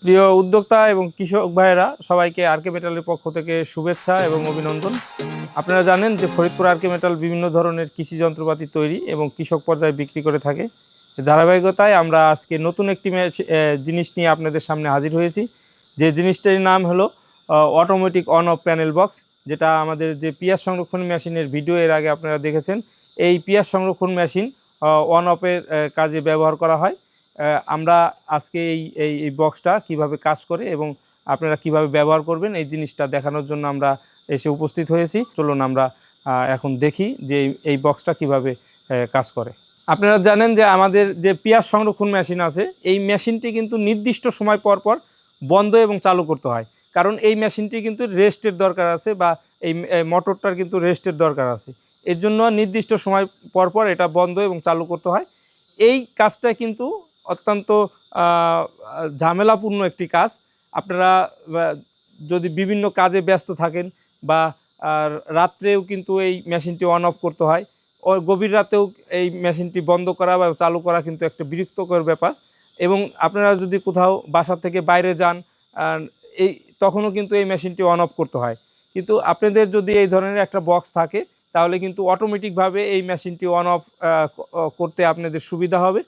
প্রিয় উদ্যোক্তা এবং কৃষক ভাইয়েরা সবাইকে আরকে মেটালের পক্ষ থেকে শুভেচ্ছা এবং অভিনন্দন। আপনারা জানেন যে ফরিদপুর আরকে মেটাল বিভিন্ন ধরনের কৃষি যন্ত্রপাতি তৈরি এবং কৃষক পর্যায়ে বিক্রি করে থাকে। ধারাবাহিকতায় আমরা আজকে নতুন একটি জিনিস নিয়ে আপনাদের সামনে হাজির হয়েছি। যে জিনিসটির নাম হলো automatic on of panel box, যেটা আমাদের যে পিঁয়াজ সংরক্ষণ মেশিনের ভিডিও এর আগে আপনারা দেখেছেন। এই পিঁয়াজ সংরক্ষণ মেশিন অন অফের কাজে ব্যবহার করা হয়। আমরা আজকে এই বক্সটা কিভাবে কাজ করে এবং আপনারা কিভাবে ব্যবহার করবেন এই জিনিসটা দেখানোর জন্য আমরা এসে উপস্থিত হয়েছি। চলুন আমরা এখন দেখি যে এই বক্সটা কিভাবে কাজ করে। আপনারা জানেন যে আমাদের যে পিঁয়াজ সংরক্ষণ মেশিন আছে, এই মেশিনটি কিন্তু নির্দিষ্ট সময় পর পর বন্ধ এবং চালু করতে হয়। কারণ এই মেশিনটি কিন্তু রেস্টের দরকার আছে, বা এই মোটরটার কিন্তু রেস্টের দরকার আছে। এর জন্য নির্দিষ্ট সময় পর পর এটা বন্ধ এবং চালু করতে হয়। এই কাজটা কিন্তু অত্যন্ত ঝামেলাপূর্ণ একটি কাজ। আপনারা যদি বিভিন্ন কাজে ব্যস্ত থাকেন বা রাত্রেও কিন্তু এই মেশিনটি অন অফ করতে হয়, গভীর রাতেও এই মেশিনটি বন্ধ করা বা চালু করা কিন্তু একটা বিরক্তকর ব্যাপার। এবং আপনারা যদি কোথাও বাসা থেকে বাইরে যান, এই তখনও কিন্তু এই মেশিনটি অন অফ করতে হয়। কিন্তু আপনাদের যদি এই ধরনের একটা বক্স থাকে, তাহলে কিন্তু অটোমেটিকভাবে এই মেশিনটি অন অফ করতে আপনাদের সুবিধা হবে।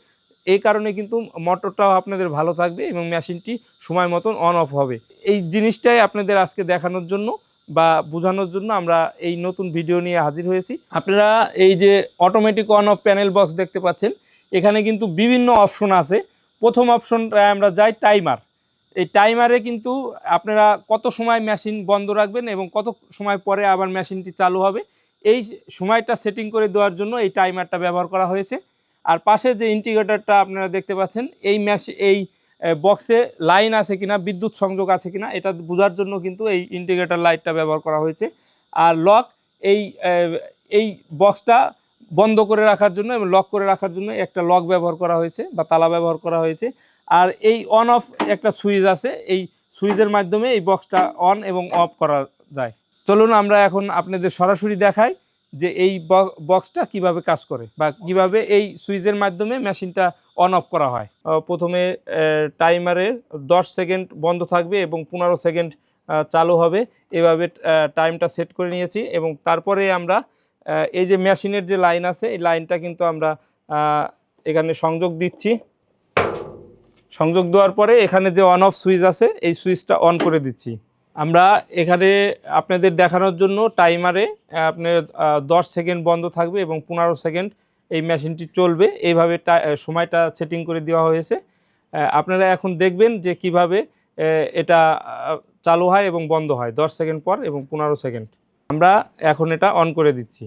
এই কারণে কিন্তু মোটরটাও আপনাদের ভালো থাকবে এবং মেশিনটি সময় মতন অন অফ হবে। এই জিনিসটাই আপনাদের আজকে দেখানোর জন্য বা বোঝানোর জন্য আমরা এই নতুন ভিডিও নিয়ে হাজির হয়েছি। আপনারা এই যে automatic on of panel box দেখতে পাচ্ছেন, এখানে কিন্তু বিভিন্ন অপশন আছে। প্রথম অপশনটায় আমরা যাই টাইমার। এই টাইমারে কিন্তু আপনারা কত সময় মেশিন বন্ধ রাখবেন এবং কত সময় পরে আবার মেশিনটি চালু হবে, এই সময়টা সেটিং করে দেওয়ার জন্য এই টাইমারটা ব্যবহার করা হয়েছে। আর পাশে যে ইন্ডিকেটরটা আপনারা দেখতে পাচ্ছেন, এই বক্সে লাইন আছে কিনা, বিদ্যুৎ সংযোগ আছে কিনা, এটা বোঝার জন্য কিন্তু এই ইন্ডিকেটর লাইটটা ব্যবহার করা হয়েছে। আর লক, এই এই বক্সটা বন্ধ করে রাখার জন্য এবং লক করে রাখার জন্য একটা লক ব্যবহার করা হয়েছে বা তালা ব্যবহার করা হয়েছে। আর এই অন অফ একটা সুইচ আছে, এই সুইচের মাধ্যমে এই বক্সটা অন এবং অফ করা যায়। চলুন আমরা এখন আপনাদের সরাসরি দেখাই যে এই বক্সটা কিভাবে কাজ করে বা কিভাবে এই সুইচের মাধ্যমে মেশিনটা অন অফ করা হয়। প্রথমে টাইমারে 10 সেকেন্ড বন্ধ থাকবে এবং 15 সেকেন্ড চালু হবে। এভাবে টাইমটা সেট করে নিয়েছি এবং তারপরে আমরা এই যে মেশিনের যে লাইন আছে, এই লাইনটা কিন্তু আমরা এখানে সংযোগ দিচ্ছি। সংযোগ দেওয়ার পরে এখানে যে অন অফ সুইচ আছে, এই সুইচটা অন করে দিচ্ছি। আমরা এখানে আপনাদের দেখানোর জন্য টাইমারে আপনার 10 সেকেন্ড বন্ধ থাকবে এবং 15 সেকেন্ড এই মেশিনটি চলবে। এইভাবে সময়টা সেটিং করে দেওয়া হয়েছে। আপনারা এখন দেখবেন যে কিভাবে এটা চালু হয় এবং বন্ধ হয় 10 সেকেন্ড পর এবং 15 সেকেন্ড। আমরা এখন এটা অন করে দিচ্ছি।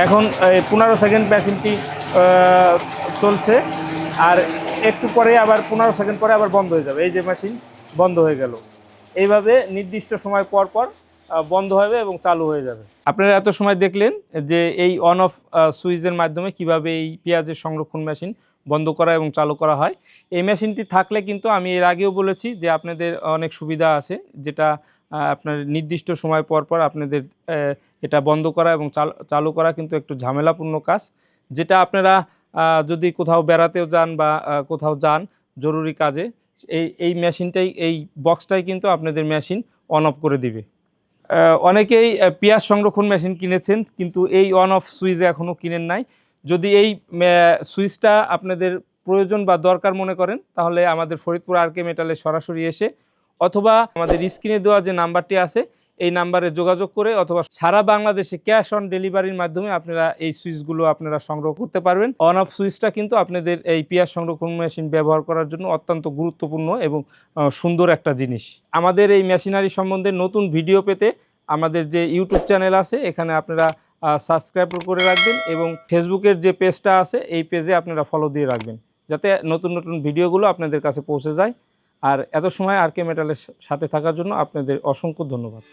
এখন 15 সেকেন্ড মেশিনটি চলছে, আর একটু পরে আবার 15 সেকেন্ড পরে আবার বন্ধ হয়ে যাবে। এই যে মেশিন বন্ধ হয়ে গেল। এইভাবে নির্দিষ্ট সময় পর পর বন্ধ হবে এবং চালু হয়ে যাবে। আপনারা এত সময় দেখলেন যে এই অন অফ সুইচের মাধ্যমে কিভাবে এই পেঁয়াজের সংরক্ষণ মেশিন বন্ধ করা এবং চালু করা হয়। এই মেশিনটি থাকলে কিন্তু আমি এর আগেও বলেছি যে আপনাদের অনেক সুবিধা আছে, যেটা আপনার নির্দিষ্ট সময় পর পর আপনাদের এটা বন্ধ করা এবং চালু করা কিন্তু একটু ঝামেলাপূর্ণ কাজ, যেটা আপনারা যদি কোথাও বেড়াতেও যান বা কোথাও যান জরুরি কাজে, এই মেশিনটাই, এই বক্সটাই কিন্তু আপনাদের মেশিন অন অফ করে দিবে। অনেকেই পেঁয়াজ সংরক্ষণ মেশিন কিনেছেন, কিন্তু এই অন অফ সুইচ এখনও কিনেন নাই। যদি এই সুইচটা আপনাদের প্রয়োজন বা দরকার মনে করেন, তাহলে আমাদের ফরিদপুর আরকে মেটালে সরাসরি এসে, অথবা আমাদের স্ক্রিনে দেওয়া যে নাম্বারটি আছে এই নাম্বারে যোগাযোগ করে, অথবা সারা বাংলাদেশে ক্যাশ অন ডেলিভারির মাধ্যমে আপনারা এই সুইচগুলো আপনারা সংগ্রহ করতে পারবেন। অন অফ সুইচটা কিন্তু আপনাদের এই পেঁয়াজ সংরক্ষণ মেশিন ব্যবহার করার জন্য অত্যন্ত গুরুত্বপূর্ণ এবং সুন্দর একটা জিনিস। আমাদের এই মেশিনারি সম্বন্ধে নতুন ভিডিও পেতে আমাদের যে ইউটিউব চ্যানেল আছে এখানে আপনারা সাবস্ক্রাইব করে রাখবেন, এবং ফেসবুকের যে পেজটা আছে এই পেজে আপনারা ফলো দিয়ে রাখবেন, যাতে নতুন নতুন ভিডিওগুলো আপনাদের কাছে পৌঁছে যায়। আর এত সময় আরকে মেটালের সাথে থাকার জন্য আপনাদের অসংখ্য ধন্যবাদ।